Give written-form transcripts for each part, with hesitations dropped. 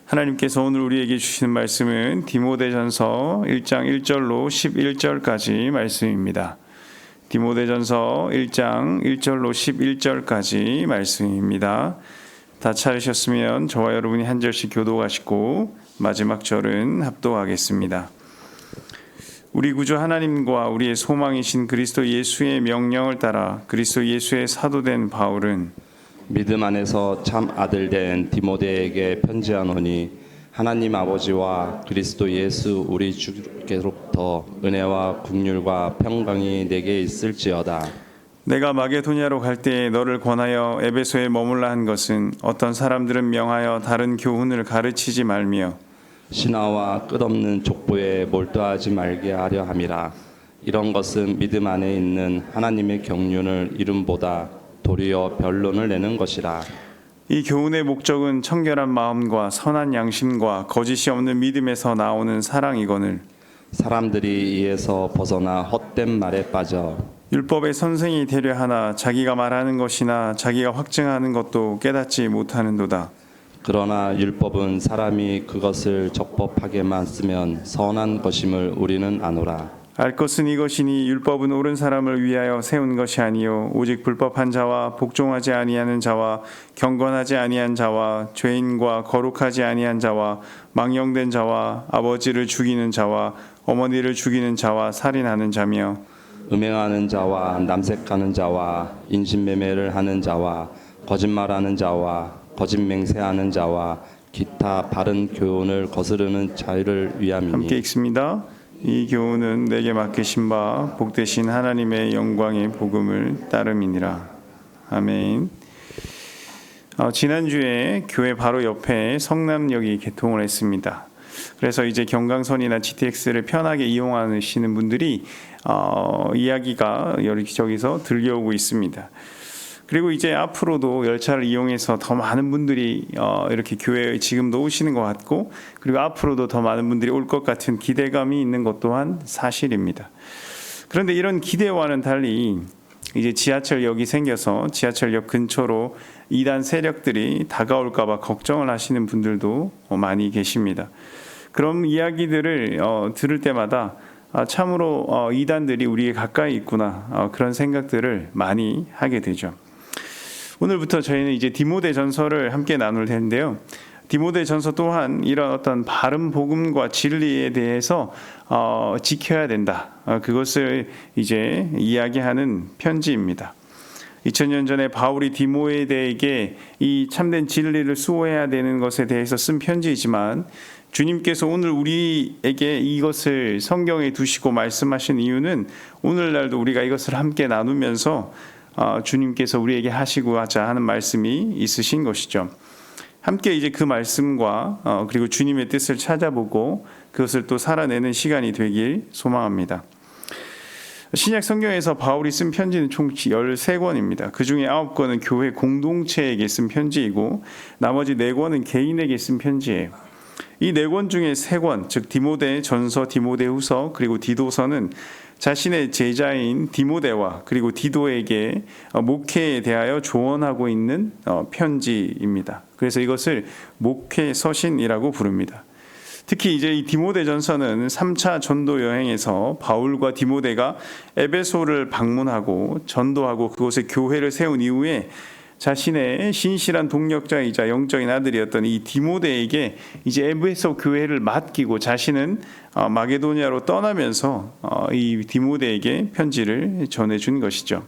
하나님께서 오늘 우리에게 주시는 말씀은 디모데전서 1장 1절로 11절까지 말씀입니다. 디모데전서 1장 1절로 11절까지 말씀입니다. 다 찾으셨으면 저와 여러분이 한 절씩 교독하시고 마지막 절은 합독하겠습니다. 우리 구주 하나님과 우리의 소망이신 그리스도 예수의 명령을 따라 그리스도 예수의 사도된 바울은 믿음 안에서 참 아들 된 디모데에게 편지하노니 하나님 아버지와 그리스도 예수 우리 주께로부터 은혜와 긍휼과 평강이 내게 있을지어다. 내가 마게도냐로 갈 때에 너를 권하여 에베소에 머물라 한 것은 어떤 사람들은 명하여 다른 교훈을 가르치지 말며 신화와 끝없는 족보에 몰두하지 말게 하려 함이라. 이런 것은 믿음 안에 있는 하나님의 경륜을 이름보다 도리어 변론을 내는 것이라. 이 교훈의 목적은 청결한 마음과 선한 양심과 거짓이 없는 믿음에서 나오는 사랑이거늘 사람들이 이에서 벗어나 헛된 말에 빠져 율법의 선생이 되려 하나 자기가 말하는 것이나 자기가 확증하는 것도 깨닫지 못하는도다. 그러나 율법은 사람이 그것을 적법하게만 쓰면 선한 것임을 우리는 아노라. 알 것은 이것이니 율법은 옳은 사람을 위하여 세운 것이 아니요 오직 불법한 자와 복종하지 아니하는 자와 경건하지 아니한 자와 죄인과 거룩하지 아니한 자와 망령된 자와 아버지를 죽이는 자와 어머니를 죽이는 자와 살인하는 자며 음행하는 자와 남색하는 자와 인신매매를 하는 자와 거짓말하는 자와 거짓 맹세하는 자와 기타 바른 교훈을 거스르는 자를 위함이니. 함께 읽습니다. 이 교훈은 내게 맡기신 바 복되신 하나님의 영광의 복음을 따름이니라. 아멘. 지난주에 교회 바로 옆에 성남역이 개통을 했습니다. 그래서 이제 경강선이나 GTX를 편하게 이용하시는 분들이 이야기가 여기저기서 들려오고 있습니다. 그리고 이제 앞으로도 열차를 이용해서 더 많은 분들이 이렇게 교회에 지금도 오시는 것 같고, 그리고 앞으로도 더 많은 분들이 올 것 같은 기대감이 있는 것 또한 사실입니다. 그런데 이런 기대와는 달리 이제 지하철역이 생겨서 지하철역 근처로 이단 세력들이 다가올까 봐 걱정을 하시는 분들도 많이 계십니다. 그런 이야기들을 들을 때마다 참으로 이단들이 우리에 가까이 있구나, 그런 생각들을 많이 하게 되죠. 오늘부터 저희는 이제 디모데전서를 함께 나눌 텐데요. 디모데전서 또한 이런 어떤 바른 복음과 진리에 대해서 지켜야 된다. 그것을 이제 이야기하는 편지입니다. 2000년 전에 바울이 디모데에게 이 참된 진리를 수호해야 되는 것에 대해서 쓴 편지이지만 주님께서 오늘 우리에게 이것을 성경에 두시고 말씀하신 이유는 오늘날도 우리가 이것을 함께 나누면서 주님께서 우리에게 하시고자 하는 말씀이 있으신 것이죠. 함께 이제 그 말씀과 그리고 주님의 뜻을 찾아보고 그것을 또 살아내는 시간이 되길 소망합니다. 신약 성경에서 바울이 쓴 편지는 총 13권입니다. 그 중에 9권은 교회 공동체에게 쓴 편지이고 나머지 4권은 개인에게 쓴 편지예요. 이 4권 중에 3권, 즉 디모데 전서, 디모데 후서, 그리고 디도서는 자신의 제자인 디모데와 그리고 디도에게 목회에 대하여 조언하고 있는 편지입니다. 그래서 이것을 목회 서신이라고 부릅니다. 특히 이제 이 디모데전서는 3차 전도 여행에서 바울과 디모데가 에베소를 방문하고 전도하고 그곳에 교회를 세운 이후에 자신의 신실한 동력자이자 영적인 아들이었던 이 디모데에게 이제 에베소 교회를 맡기고 자신은 마게도냐로 떠나면서 이 디모데에게 편지를 전해준 것이죠.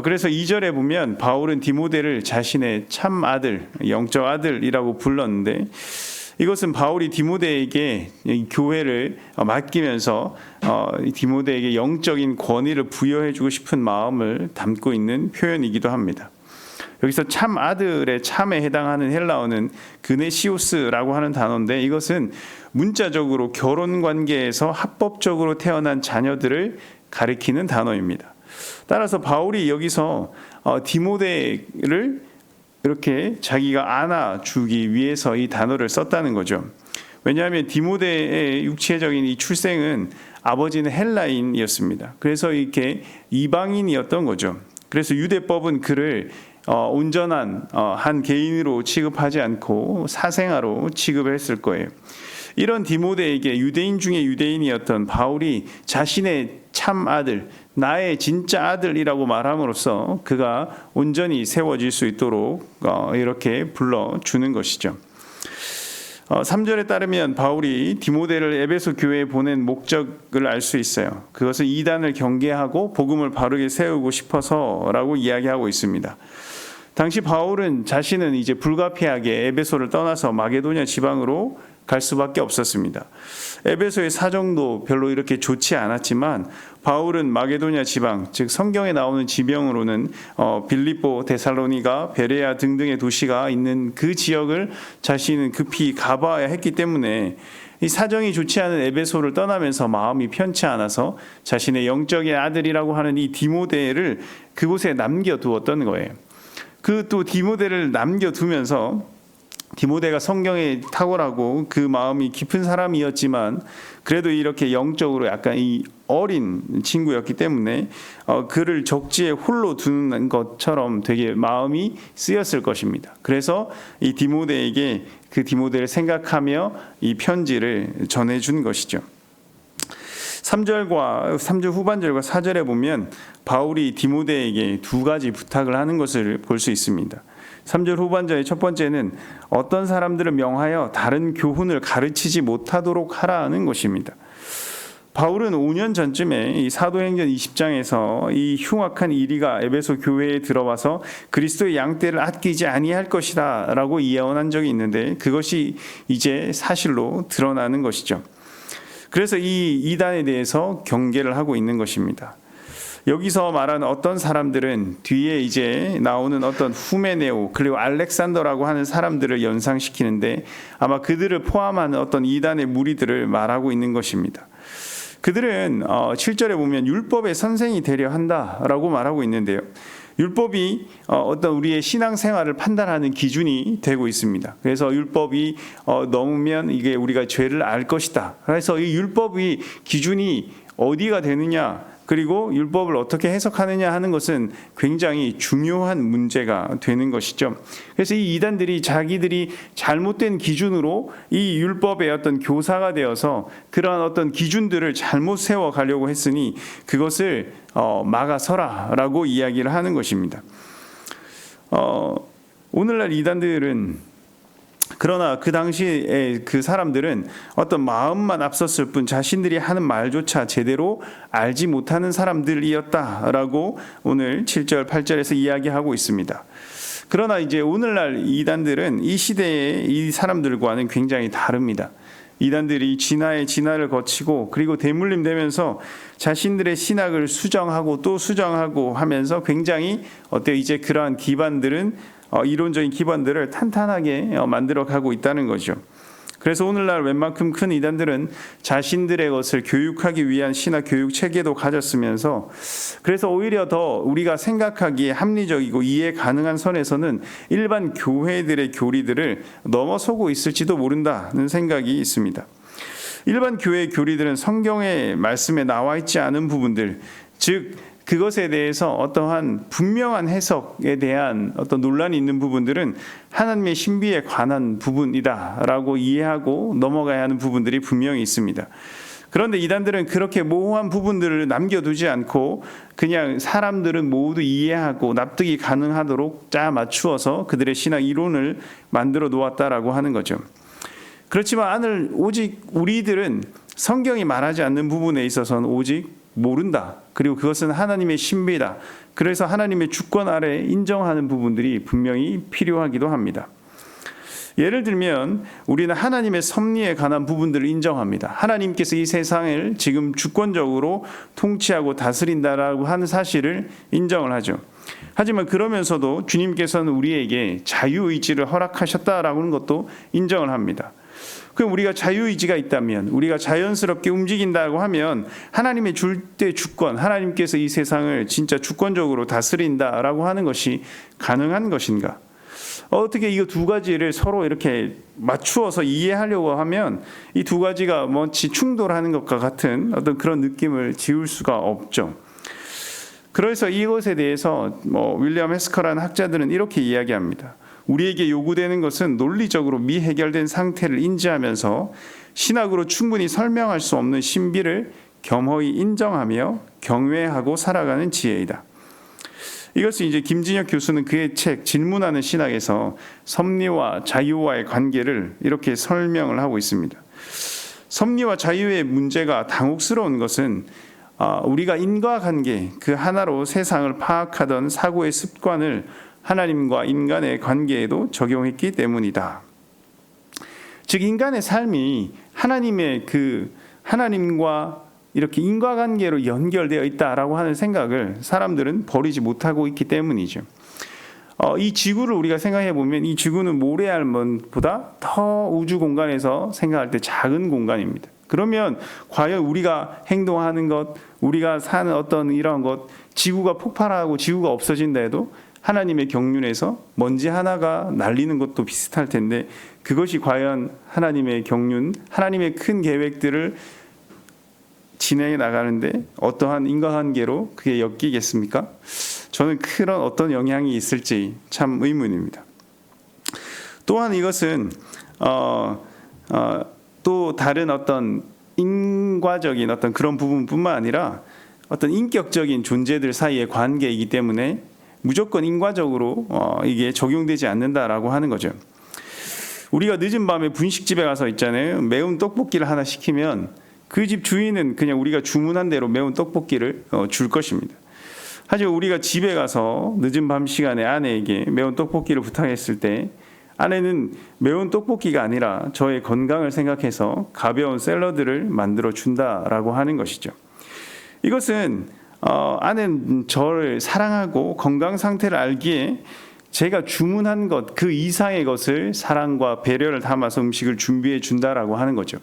그래서 2절에 보면 바울은 디모데를 자신의 참 아들, 영적 아들이라고 불렀는데 이것은 바울이 디모데에게 교회를 맡기면서 디모데에게 영적인 권위를 부여해주고 싶은 마음을 담고 있는 표현이기도 합니다. 여기서 참 아들의 참에 해당하는 헬라어는 그네시오스라고 하는 단어인데 이것은 문자적으로 결혼 관계에서 합법적으로 태어난 자녀들을 가리키는 단어입니다. 따라서 바울이 여기서 디모데를 이렇게 자기가 안아주기 위해서 이 단어를 썼다는 거죠. 왜냐하면 디모데의 육체적인 이 출생은 아버지는 헬라인이었습니다. 그래서 이렇게 이방인이었던 거죠. 그래서 유대법은 그를 온전한 한 개인으로 취급하지 않고 사생아로 취급을 했을 거예요. 이런 디모데에게 유대인 중에 유대인이었던 바울이 자신의 참 아들, 나의 진짜 아들이라고 말함으로써 그가 온전히 세워질 수 있도록 이렇게 불러주는 것이죠. 3절에 따르면 바울이 디모데를 에베소 교회에 보낸 목적을 알 수 있어요. 그것은 이단을 경계하고 복음을 바르게 세우고 싶어서라고 이야기하고 있습니다. 당시 바울은 자신은 이제 불가피하게 에베소를 떠나서 마게도냐 지방으로 갈 수밖에 없었습니다. 에베소의 사정도 별로 이렇게 좋지 않았지만 바울은 마게도냐 지방, 즉 성경에 나오는 지명으로는 빌립보, 데살로니가, 베레아 등등의 도시가 있는 그 지역을 자신은 급히 가봐야 했기 때문에 이 사정이 좋지 않은 에베소를 떠나면서 마음이 편치 않아서 자신의 영적인 아들이라고 하는 이 디모데를 그곳에 남겨두었던 거예요. 그 또 디모데를 남겨두면서 디모데가 성경에 탁월하고 그 마음이 깊은 사람이었지만 그래도 이렇게 영적으로 약간 이 어린 친구였기 때문에 그를 적지에 홀로 두는 것처럼 되게 마음이 쓰였을 것입니다. 그래서 이 디모데에게 그 디모데를 생각하며 이 편지를 전해준 것이죠. 3절 후반절과 4절에 보면 바울이 디모데에게 두 가지 부탁을 하는 것을 볼 수 있습니다. 3절 후반절의 첫 번째는 어떤 사람들을 명하여 다른 교훈을 가르치지 못하도록 하라는 것입니다. 바울은 5년 전쯤에 이 사도행전 20장에서 이 흉악한 이리가 에베소 교회에 들어와서 그리스도의 양떼를 아끼지 아니할 것이다 라고 예언한 적이 있는데 그것이 이제 사실로 드러나는 것이죠. 그래서 이 이단에 대해서 경계를 하고 있는 것입니다. 여기서 말하는 어떤 사람들은 뒤에 이제 나오는 어떤 후메네오 그리고 알렉산더라고 하는 사람들을 연상시키는데 아마 그들을 포함하는 어떤 이단의 무리들을 말하고 있는 것입니다. 그들은 7절에 보면 율법의 선생이 되려 한다라고 말하고 있는데요. 율법이 어떤 우리의 신앙생활을 판단하는 기준이 되고 있습니다. 그래서 율법이 넘으면 이게 우리가 죄를 알 것이다. 그래서 이 율법이 기준이 어디가 되느냐 그리고 율법을 어떻게 해석하느냐 하는 것은 굉장히 중요한 문제가 되는 것이죠. 그래서 이 이단들이 자기들이 잘못된 기준으로 이 율법의 어떤 교사가 되어서 그러한 어떤 기준들을 잘못 세워가려고 했으니 그것을 막아서라라고 이야기를 하는 것입니다. 오늘날 이단들은 그러나 그 당시에 그 사람들은 어떤 마음만 앞섰을 뿐 자신들이 하는 말조차 제대로 알지 못하는 사람들이었다라고 오늘 7절, 8절에서 이야기하고 있습니다. 그러나 이제 오늘날 이단들은 이 시대의 이 사람들과는 굉장히 다릅니다. 이단들이 진화의 진화를 거치고 그리고 대물림 되면서 자신들의 신학을 수정하고 또 수정하고 하면서 굉장히 이제 그러한 기반들은 이론적인 기반들을 탄탄하게 만들어가고 있다는 거죠. 그래서 오늘날 웬만큼 큰 이단들은 자신들의 것을 교육하기 위한 신학 교육 체계도 가졌으면서 그래서 오히려 더 우리가 생각하기에 합리적이고 이해 가능한 선에서는 일반 교회들의 교리들을 넘어서고 있을지도 모른다는 생각이 있습니다. 일반 교회의 교리들은 성경의 말씀에 나와 있지 않은 부분들, 즉 그것에 대해서 어떠한 분명한 해석에 대한 어떤 논란이 있는 부분들은 하나님의 신비에 관한 부분이다라고 이해하고 넘어가야 하는 부분들이 분명히 있습니다. 그런데 이단들은 그렇게 모호한 부분들을 남겨두지 않고 그냥 사람들은 모두 이해하고 납득이 가능하도록 짜 맞추어서 그들의 신학 이론을 만들어 놓았다라고 하는 거죠. 그렇지만 오직 우리들은 성경이 말하지 않는 부분에 있어서는 오직 모른다. 그리고 그것은 하나님의 신비다. 그래서 하나님의 주권 아래 인정하는 부분들이 분명히 필요하기도 합니다. 예를 들면 우리는 하나님의 섭리에 관한 부분들을 인정합니다. 하나님께서 이 세상을 지금 주권적으로 통치하고 다스린다라고 하는 사실을 인정을 하죠. 하지만 그러면서도 주님께서는 우리에게 자유의지를 허락하셨다라고 하는 것도 인정을 합니다. 그럼 우리가 자유의지가 있다면 우리가 자연스럽게 움직인다고 하면 하나님의 절대 주권, 하나님께서 이 세상을 진짜 주권적으로 다스린다라고 하는 것이 가능한 것인가? 어떻게 이 두 가지를 서로 이렇게 맞추어서 이해하려고 하면 이 두 가지가 마치 충돌하는 것과 같은 어떤 그런 느낌을 지울 수가 없죠. 그래서 이것에 대해서 윌리엄 해스커라는 학자들은 이렇게 이야기합니다. 우리에게 요구되는 것은 논리적으로 미해결된 상태를 인지하면서 신학으로 충분히 설명할 수 없는 신비를 겸허히 인정하며 경외하고 살아가는 지혜이다. 이것을 이제 김진혁 교수는 그의 책 질문하는 신학에서 섭리와 자유와의 관계를 이렇게 설명을 하고 있습니다. 섭리와 자유의 문제가 당혹스러운 것은 우리가 인과관계 그 하나로 세상을 파악하던 사고의 습관을 하나님과 인간의 관계에도 적용했기 때문이다. 즉 인간의 삶이 하나님과 이렇게 인과관계로 연결되어 있다라고 하는 생각을 사람들은 버리지 못하고 있기 때문이죠. 이 지구를 우리가 생각해 보면 이 지구는 모래알못보다 더 우주 공간에서 생각할 때 작은 공간입니다. 그러면 과연 우리가 행동하는 것, 우리가 사는 어떤 이런 것, 지구가 폭발하고 지구가 없어진다 해도 하나님의 경륜에서 먼지 하나가 날리는 것도 비슷할 텐데 그것이 과연 하나님의 경륜, 하나님의 큰 계획들을 진행해 나가는데 어떠한 인과관계로 그게 엮이겠습니까? 저는 그런 어떤 영향이 있을지 참 의문입니다. 또한 이것은 또 다른 어떤 인과적인 어떤 그런 부분뿐만 아니라 어떤 인격적인 존재들 사이의 관계이기 때문에 무조건 인과적으로 이게 적용되지 않는다라고 하는 거죠. 우리가 늦은 밤에 분식집에 가서 있잖아요. 매운 떡볶이를 하나 시키면 그 집 주인은 그냥 우리가 주문한 대로 매운 떡볶이를 줄 것입니다. 하지만 우리가 집에 가서 늦은 밤 시간에 아내에게 매운 떡볶이를 부탁했을 때 아내는 매운 떡볶이가 아니라 저의 건강을 생각해서 가벼운 샐러드를 만들어 준다라고 하는 것이죠. 이것은 아내는 저를 사랑하고 건강 상태를 알기에 제가 주문한 것 그 이상의 것을 사랑과 배려를 담아서 음식을 준비해 준다라고 하는 거죠.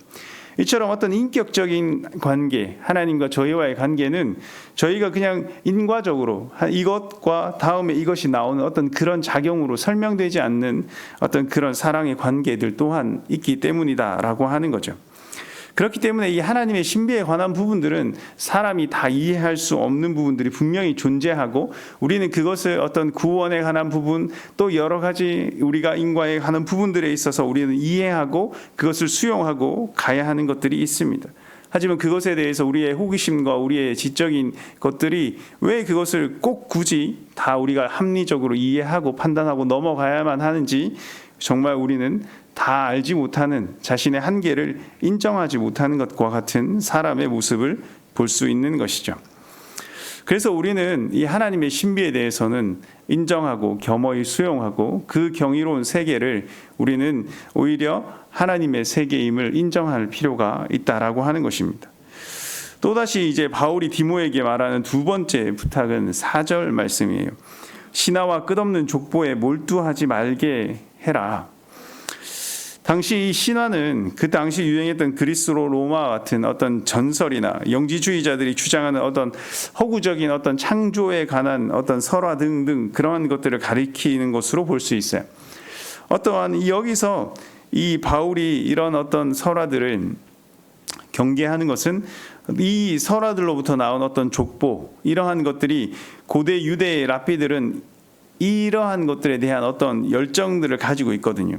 이처럼 어떤 인격적인 관계, 하나님과 저희와의 관계는 저희가 그냥 인과적으로 이것과 다음에 이것이 나오는 어떤 그런 작용으로 설명되지 않는 어떤 그런 사랑의 관계들 또한 있기 때문이다라고 하는 거죠. 그렇기 때문에 이 하나님의 신비에 관한 부분들은 사람이 다 이해할 수 없는 부분들이 분명히 존재하고 우리는 그것을 어떤 구원에 관한 부분 또 여러 가지 우리가 인과에 관한 부분들에 있어서 우리는 이해하고 그것을 수용하고 가야 하는 것들이 있습니다. 하지만 그것에 대해서 우리의 호기심과 우리의 지적인 것들이 왜 그것을 꼭 굳이 다 우리가 합리적으로 이해하고 판단하고 넘어가야만 하는지 정말 우리는 다 알지 못하는 자신의 한계를 인정하지 못하는 것과 같은 사람의 모습을 볼 수 있는 것이죠. 그래서 우리는 이 하나님의 신비에 대해서는 인정하고 겸허히 수용하고 그 경이로운 세계를 우리는 오히려 하나님의 세계임을 인정할 필요가 있다라고 하는 것입니다. 또다시 이제 바울이 디모에게 말하는 두 번째 부탁은 4절 말씀이에요. 신하와 끝없는 족보에 몰두하지 말게 해라. 당시 이 신화는 그 당시 유행했던 그리스로 로마 같은 어떤 전설이나 영지주의자들이 주장하는 어떤 허구적인 어떤 창조에 관한 어떤 설화 등등 그러한 것들을 가리키는 것으로 볼 수 있어요. 어떠한 여기서 이 바울이 이런 어떤 설화들을 경계하는 것은 이 설화들로부터 나온 어떤 족보 이러한 것들이 고대 유대의 랍비들은 이러한 것들에 대한 어떤 열정들을 가지고 있거든요.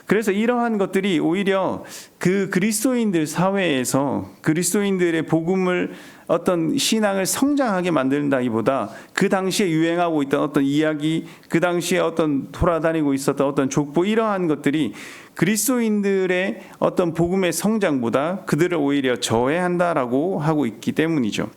그래서 이러한 것들이 오히려 그 그리스도인들 사회에서 그리스도인들의 복음을 어떤 신앙을 성장하게 만든다기보다 그 당시에 유행하고 있던 어떤 이야기, 그 당시에 어떤 돌아다니고 있었던 어떤 족보 이러한 것들이 그리스도인들의 어떤 복음의 성장보다 그들을 오히려 저해한다라고 하고 있기 때문이죠.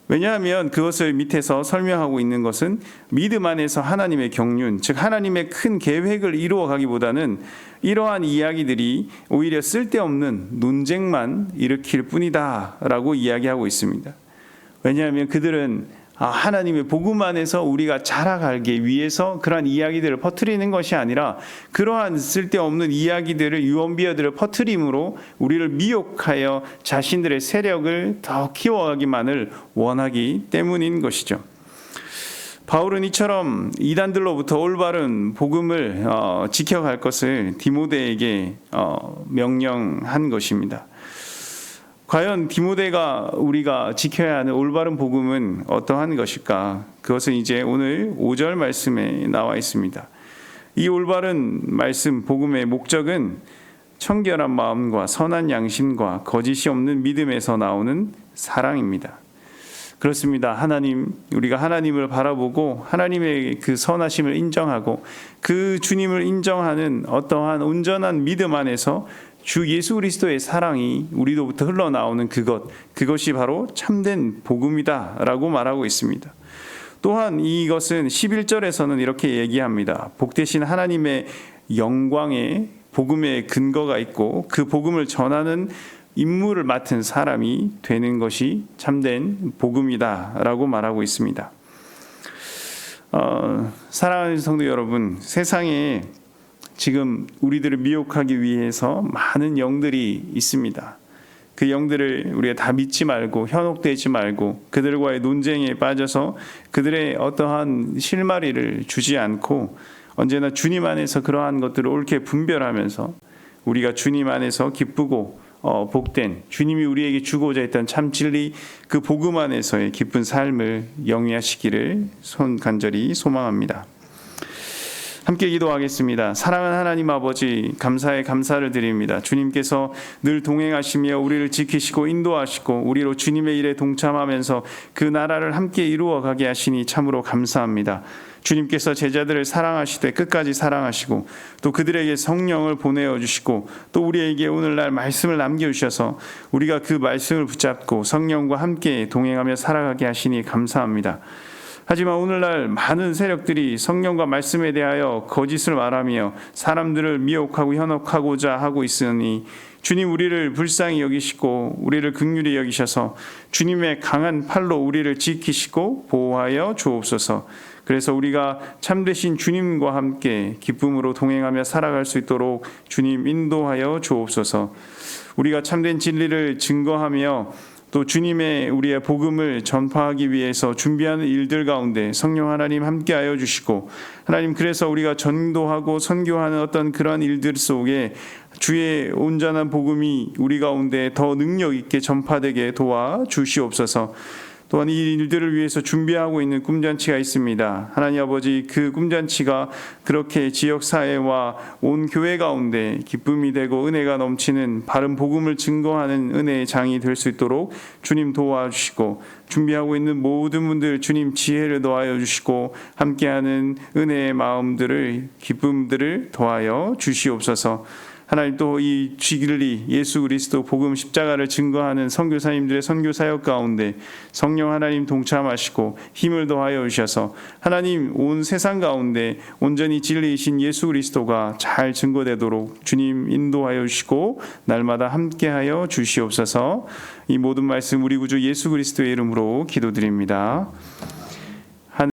왜냐하면 그것을 밑에서 설명하고 있는 것은 믿음 안에서 하나님의 경륜, 즉 하나님의 큰 계획을 이루어가기보다는 이러한 이야기들이 오히려 쓸데없는 논쟁만 일으킬 뿐이다 라고 이야기하고 있습니다. 왜냐하면 그들은 하나님의 복음 안에서 우리가 자라가기 위해서 그러한 이야기들을 퍼뜨리는 것이 아니라 그러한 쓸데없는 이야기들을 유언비어들을 퍼뜨림으로 우리를 미혹하여 자신들의 세력을 더 키워가기만을 원하기 때문인 것이죠. 바울은 이처럼 이단들로부터 올바른 복음을 지켜갈 것을 디모데에게 명령한 것입니다. 과연 디모데가 우리가 지켜야 하는 올바른 복음은 어떠한 것일까? 그것은 이제 오늘 5절 말씀에 나와 있습니다. 이 올바른 말씀 복음의 목적은 청결한 마음과 선한 양심과 거짓이 없는 믿음에서 나오는 사랑입니다. 그렇습니다. 우리가 하나님을 바라보고 하나님의 그 선하심을 인정하고 그 주님을 인정하는 어떠한 온전한 믿음 안에서 주 예수 그리스도의 사랑이 우리로부터 흘러나오는 그것이 바로 참된 복음이다라고 말하고 있습니다. 또한 이것은 11절에서는 이렇게 얘기합니다. 복되신 하나님의 영광에 복음의 근거가 있고 그 복음을 전하는 임무를 맡은 사람이 되는 것이 참된 복음이다라고 말하고 있습니다. 사랑하는 성도 여러분, 세상에 지금 우리들을 미혹하기 위해서 많은 영들이 있습니다. 그 영들을 우리가 다 믿지 말고 현혹되지 말고 그들과의 논쟁에 빠져서 그들의 어떠한 실마리를 주지 않고 언제나 주님 안에서 그러한 것들을 옳게 분별하면서 우리가 주님 안에서 기쁘고 복된 주님이 우리에게 주고자 했던 참 진리 그 복음 안에서의 기쁜 삶을 영위하시기를 간절히 소망합니다. 함께 기도하겠습니다. 사랑하는 하나님 아버지, 감사를 드립니다. 주님께서 늘 동행하시며 우리를 지키시고 인도하시고 우리로 주님의 일에 동참하면서 그 나라를 함께 이루어가게 하시니 참으로 감사합니다. 주님께서 제자들을 사랑하시되 끝까지 사랑하시고 또 그들에게 성령을 보내어 주시고 또 우리에게 오늘날 말씀을 남겨주셔서 우리가 그 말씀을 붙잡고 성령과 함께 동행하며 살아가게 하시니 감사합니다. 하지만 오늘날 많은 세력들이 성령과 말씀에 대하여 거짓을 말하며 사람들을 미혹하고 현혹하고자 하고 있으니 주님 우리를 불쌍히 여기시고 우리를 긍휼히 여기셔서 주님의 강한 팔로 우리를 지키시고 보호하여 주옵소서. 그래서 우리가 참되신 주님과 함께 기쁨으로 동행하며 살아갈 수 있도록 주님 인도하여 주옵소서. 우리가 참된 진리를 증거하며 또 주님의 우리의 복음을 전파하기 위해서 준비하는 일들 가운데 성령 하나님 함께하여 주시고 하나님 그래서 우리가 전도하고 선교하는 어떤 그러한 일들 속에 주의 온전한 복음이 우리 가운데 더 능력 있게 전파되게 도와 주시옵소서. 또한 이 일들을 위해서 준비하고 있는 꿈잔치가 있습니다. 하나님 아버지 그 꿈잔치가 그렇게 지역사회와 온 교회 가운데 기쁨이 되고 은혜가 넘치는 바른 복음을 증거하는 은혜의 장이 될 수 있도록 주님 도와주시고 준비하고 있는 모든 분들 주님 지혜를 더하여 주시고 함께하는 은혜의 마음들을 기쁨들을 더하여 주시옵소서. 하나님 또 이 진리 예수 그리스도 복음 십자가를 증거하는 선교사님들의 선교 사역 가운데 성령 하나님 동참하시고 힘을 더하여 주셔서 하나님 온 세상 가운데 온전히 진리이신 예수 그리스도가 잘 증거되도록 주님 인도하여 주시고 날마다 함께하여 주시옵소서. 이 모든 말씀 우리 구주 예수 그리스도의 이름으로 기도드립니다.